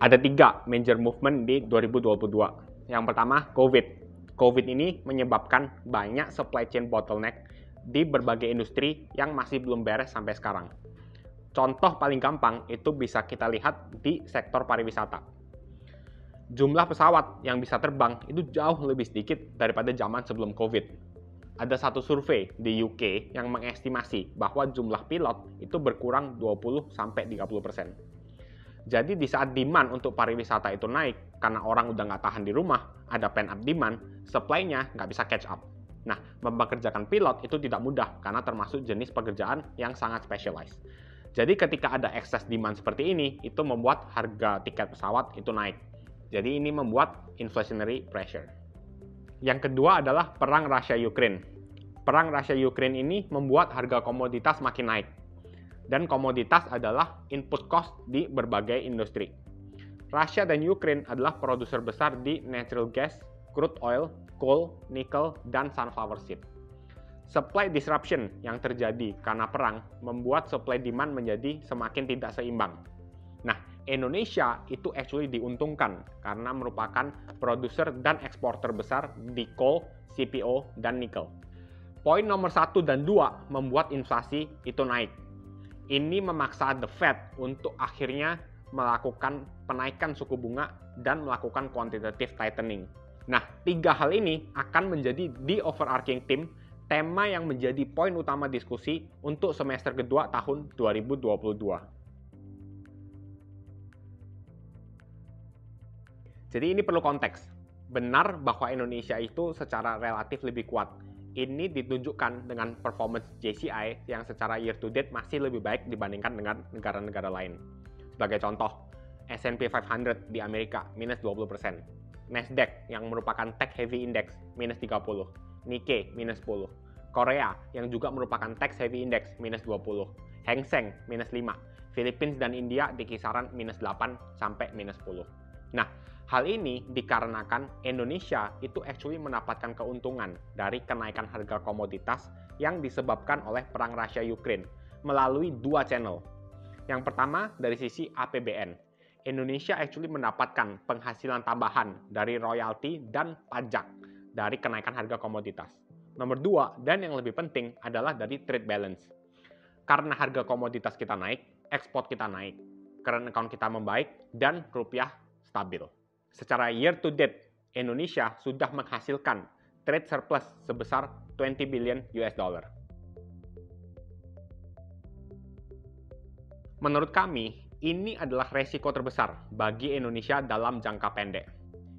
Ada 3 major movement di 2022. Yang pertama, COVID. COVID ini menyebabkan banyak supply chain bottleneck di berbagai industri yang masih belum beres sampai sekarang. Contoh paling gampang itu bisa kita lihat di sektor pariwisata. Jumlah pesawat yang bisa terbang itu jauh lebih sedikit daripada zaman sebelum COVID. Ada satu survei di UK yang mengestimasi bahwa jumlah pilot itu berkurang 20-30%. Jadi di saat demand untuk pariwisata itu naik, karena orang udah nggak tahan di rumah, ada pent up demand, supply-nya nggak bisa catch up. Nah, mempekerjakan pilot itu tidak mudah, karena termasuk jenis pekerjaan yang sangat specialized. Jadi ketika ada excess demand seperti ini, itu membuat harga tiket pesawat itu naik. Jadi ini membuat inflationary pressure. Yang kedua adalah perang Rusia-Ukraine. Perang Rusia-Ukraine ini membuat harga komoditas makin naik. Dan komoditas adalah input cost di berbagai industri. Rusia dan Ukraine adalah produser besar di natural gas, crude oil, coal, nickel, dan sunflower seed. Supply disruption yang terjadi karena perang membuat supply demand menjadi semakin tidak seimbang. Nah, Indonesia itu actually diuntungkan karena merupakan produser dan ekspor terbesar di coal, CPO, dan nickel. Poin nomor 1 dan 2 membuat inflasi itu naik. Ini memaksa The Fed untuk akhirnya melakukan penaikan suku bunga dan melakukan quantitative tightening. Nah, 3 hal ini akan menjadi the overarching theme, tema yang menjadi poin utama diskusi untuk semester kedua tahun 2022. Jadi ini perlu konteks. Benar bahwa Indonesia itu secara relatif lebih kuat. Ini ditunjukkan dengan performance JCI yang secara year to date masih lebih baik dibandingkan dengan negara-negara lain. Sebagai contoh, S&P 500 di Amerika minus 20%, Nasdaq yang merupakan tech heavy index minus 30%, Nikkei minus 10%, Korea yang juga merupakan tech heavy index minus 20%, Hang Seng minus 5%, Philippines dan India di kisaran minus 8 sampai minus 10%. Nah, hal ini dikarenakan Indonesia itu actually mendapatkan keuntungan dari kenaikan harga komoditas yang disebabkan oleh perang Rusia-Ukraine melalui 2 channel. Yang pertama dari sisi APBN. Indonesia actually mendapatkan penghasilan tambahan dari royalti dan pajak dari kenaikan harga komoditas. Nomor 2 dan yang lebih penting adalah dari trade balance. Karena harga komoditas kita naik, ekspor kita naik, current account kita membaik, dan rupiah stabil. Secara year to date, Indonesia sudah menghasilkan trade surplus sebesar 20 billion US dollar. Menurut kami, ini adalah resiko terbesar bagi Indonesia dalam jangka pendek.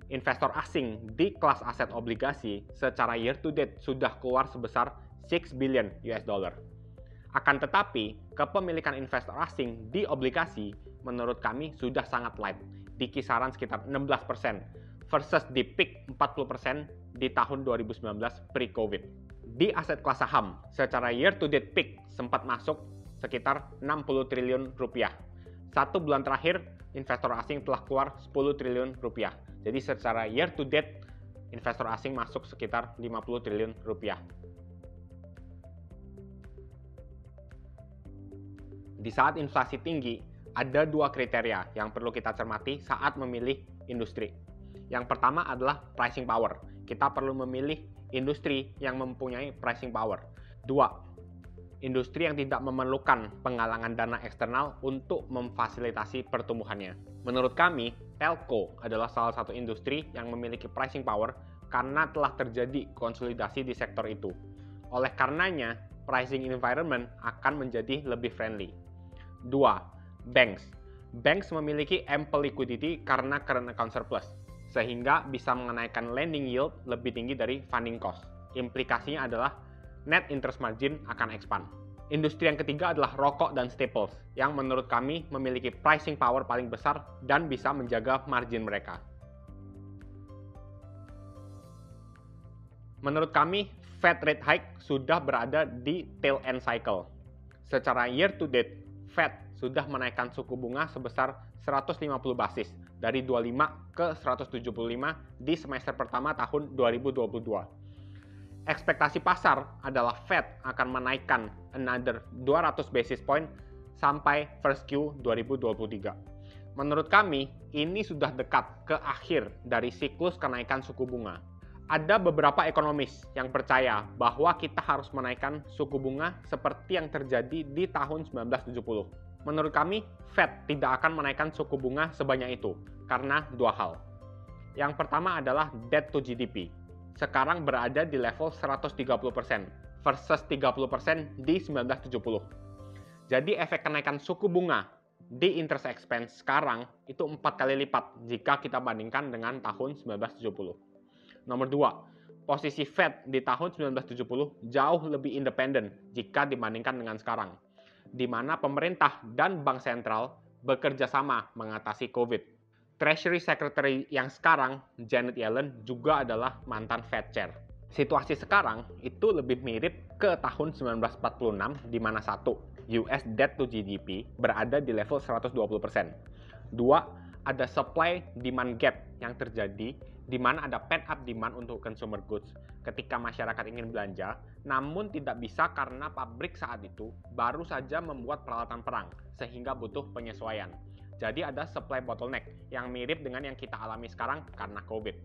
Investor asing di kelas aset obligasi secara year to date sudah keluar sebesar 6 billion US dollar. Akan tetapi, kepemilikan investor asing di obligasi menurut kami sudah sangat light, di kisaran sekitar 16% versus di peak 40% di tahun 2019 pre-COVID. Di aset kelas saham, secara year to date peak sempat masuk sekitar 60 triliun rupiah. 1 bulan terakhir, investor asing telah keluar 10 triliun rupiah. Jadi secara year to date, investor asing masuk sekitar 50 triliun rupiah. Di saat inflasi tinggi, ada 2 kriteria yang perlu kita cermati saat memilih industri. Yang pertama adalah pricing power. Kita perlu memilih industri yang mempunyai pricing power. 2, industri yang tidak memerlukan penggalangan dana eksternal untuk memfasilitasi pertumbuhannya. Menurut kami, telco adalah salah satu industri yang memiliki pricing power karena telah terjadi konsolidasi di sektor itu. Oleh karenanya, pricing environment akan menjadi lebih friendly. 2, banks. Banks memiliki ample liquidity karena current account surplus, sehingga bisa menaikkan lending yield lebih tinggi dari funding cost. Implikasinya adalah net interest margin akan expand. Industri yang ketiga adalah rokok dan staples, yang menurut kami memiliki pricing power paling besar dan bisa menjaga margin mereka. Menurut kami, Fed rate hike sudah berada di tail end cycle. Secara year to date, Fed sudah menaikkan suku bunga sebesar 150 basis dari 25 ke 175 di semester pertama tahun 2022. Ekspektasi pasar adalah Fed akan menaikkan another 200 basis point sampai first Q 2023. Menurut kami, ini sudah dekat ke akhir dari siklus kenaikan suku bunga. Ada beberapa ekonomis yang percaya bahwa kita harus menaikkan suku bunga seperti yang terjadi di tahun 1970. Menurut kami, Fed tidak akan menaikkan suku bunga sebanyak itu karena dua hal. Yang pertama adalah debt to GDP. Sekarang berada di level 130% versus 30% di 1970. Jadi efek kenaikan suku bunga di interest expense sekarang itu 4 kali lipat jika kita bandingkan dengan tahun 1970. Nomor 2, posisi Fed di tahun 1970 jauh lebih independen jika dibandingkan dengan sekarang, di mana pemerintah dan bank sentral bekerja sama mengatasi COVID. Treasury Secretary yang sekarang, Janet Yellen, juga adalah mantan Fed Chair. Situasi sekarang itu lebih mirip ke tahun 1946, di mana satu, US debt to GDP berada di level 120%. Dua, ada supply-demand gap yang terjadi, di mana ada pent-up demand untuk consumer goods ketika masyarakat ingin belanja, namun tidak bisa karena pabrik saat itu baru saja membuat peralatan perang, sehingga butuh penyesuaian. Jadi ada supply bottleneck yang mirip dengan yang kita alami sekarang karena COVID.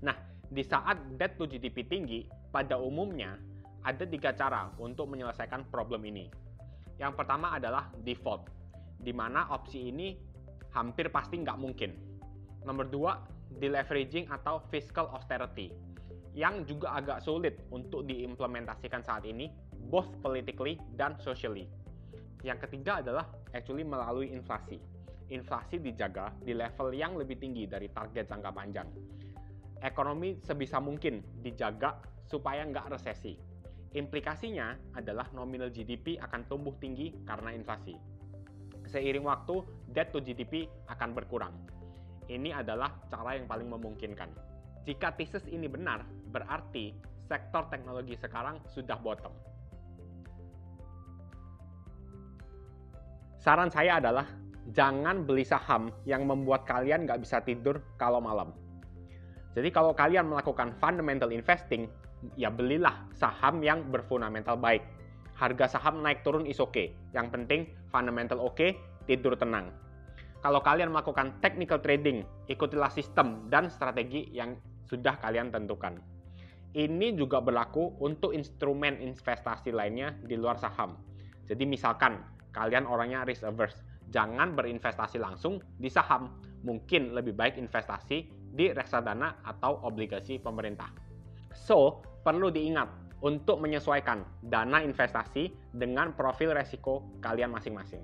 Nah, di saat debt to GDP tinggi, pada umumnya ada 3 cara untuk menyelesaikan problem ini. Yang pertama adalah default, di mana opsi ini hampir pasti nggak mungkin. Nomor 2, deleveraging atau fiscal austerity, yang juga agak sulit untuk diimplementasikan saat ini, both politically dan socially. Yang ketiga adalah actually melalui inflasi. Inflasi dijaga di level yang lebih tinggi dari target jangka panjang. Ekonomi sebisa mungkin dijaga supaya nggak resesi. Implikasinya adalah nominal GDP akan tumbuh tinggi karena inflasi. Seiring waktu, debt to GDP akan berkurang. Ini adalah cara yang paling memungkinkan. Jika tesis ini benar, berarti sektor teknologi sekarang sudah bottom. Saran saya adalah, jangan beli saham yang membuat kalian nggak bisa tidur kalau malam. Jadi kalau kalian melakukan fundamental investing, ya belilah saham yang berfundamental baik. Harga saham naik turun is okay. Yang penting fundamental oke, tidur tenang. Kalau kalian melakukan technical trading, ikutilah sistem dan strategi yang sudah kalian tentukan. Ini juga berlaku untuk instrumen investasi lainnya di luar saham. Jadi misalkan kalian orangnya risk averse, jangan berinvestasi langsung di saham. Mungkin lebih baik investasi di reksadana atau obligasi pemerintah. So, perlu diingat untuk menyesuaikan dana investasi dengan profil resiko kalian masing-masing.